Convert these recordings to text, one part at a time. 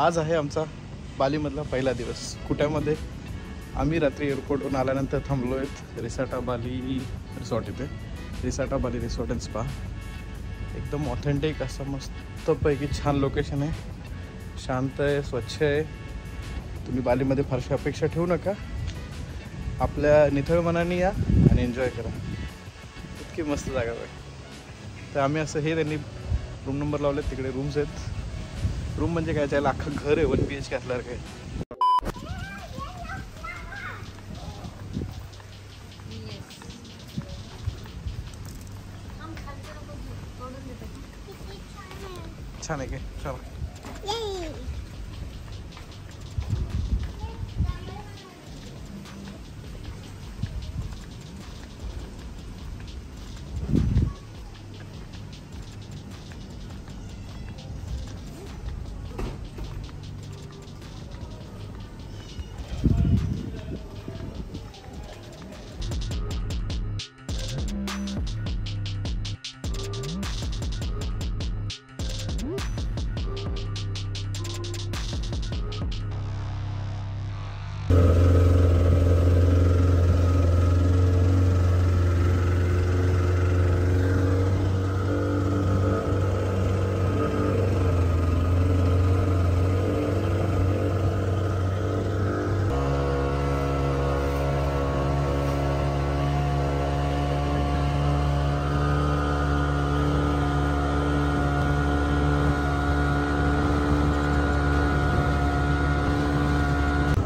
आज आहे आमचा बालीमधला पहिला दिवस. कुट्यामध्ये आम्ही रात्री एअरपोर्टवरून आल्यानंतर थांबलो आहेत रिसाटा बाली रिसॉर्ट. इथे रिसाटा बाली रिसॉर्ट अँड स्पा एकदम ऑथेंटिक असं मस्तपैकी छान लोकेशन आहे. शांत आहे, स्वच्छ आहे. तुम्ही बालीमध्ये फारशी अपेक्षा ठेवू नका. आपल्या निथळ मनाने या आणि एन्जॉय करा. इतकी मस्त जागा आहे. तर आम्ही असं हे त्यांनी रूम नंबर लावले. तिकडे रूम्स आहेत. रूम म्हणजे काय, त्याला अख्खं घर आहे 1 BHK असल्यासारखं आहे. छान आहे काय? चला.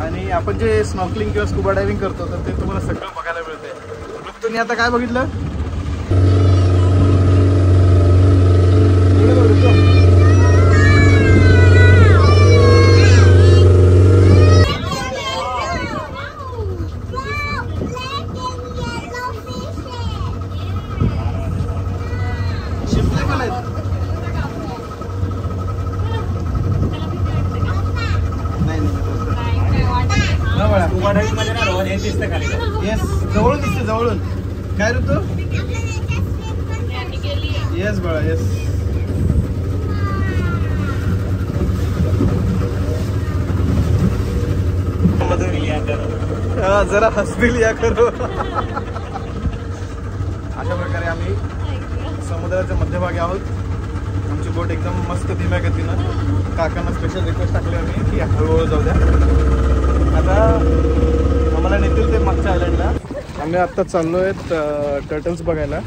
आणि आपण जे स्नॉर्कलिंग किंवा स्कुबा डायव्हिंग करतो तर ते तुम्हाला सगळं बघायला मिळतंय. तुम्ही आता काय बघितलं? येस, जवळून दिसते जवळून. काय ऋतू? येस बाळा, येस. जरा हसबी लिया करो. अशा प्रकारे आम्ही समुद्राच्या मध्यभागी आहोत. आमची बोट एकदम मस्त धीम्या गतीनं. काकांना स्पेशल रिक्वेस्ट टाकली आम्ही की हळूहळू जाऊ द्या. आता आम्हाला नेतील ते मागच्या आयलंडला. आम्ही आत्ता चाललो आहेत टर्टल्स बघायला.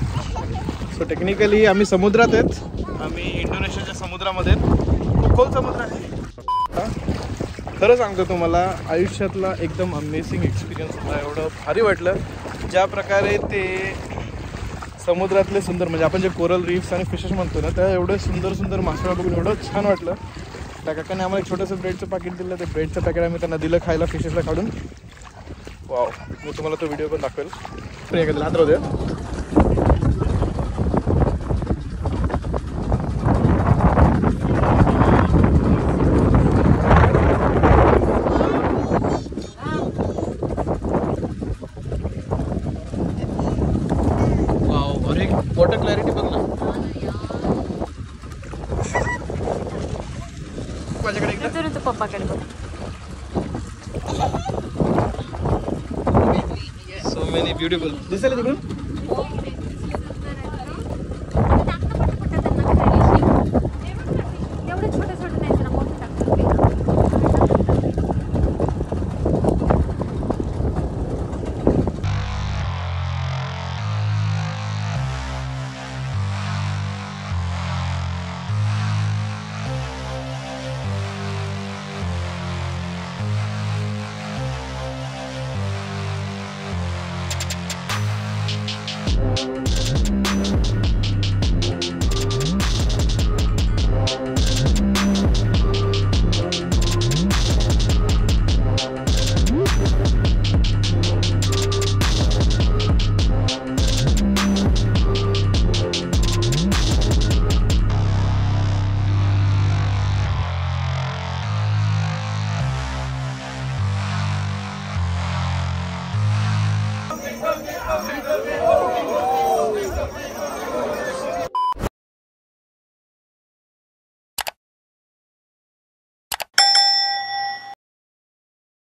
सो टेक्निकली आम्ही समुद्रात आहेत. आम्ही इंडोनेशियाच्या समुद्रामध्ये. खूप खोल समुद्र आहे. खरं सांगतो तुम्हाला, आयुष्यातला एकदम अमेझिंग एक्सपिरियन्स होता. एवढं भारी वाटलं ज्या प्रकारे ते समुद्रातले सुंदर, म्हणजे आपण जे कोरल रीफ्स आणि फिशेस म्हणतो ना, त्या एवढं सुंदर सुंदर मासळं बघून एवढं छान वाटलं. त्या काकाने आम्हाला एक छोटंसं ब्रेडचं पॅकेट दिलं. ते ब्रेडचं पॅकेट आम्ही त्यांना दिलं खायला फिशेसला काढून. वाव, मी तुम्हाला तो व्हिडिओ पण दाखवेल. प्रियंका हात राहू द्या. वाव, अरे वॉटर क्लॅरिटी बघ ना. माझ्याकडे एकदा पप्पाकडे बघ. So many beautiful. दिसेल तिकडून?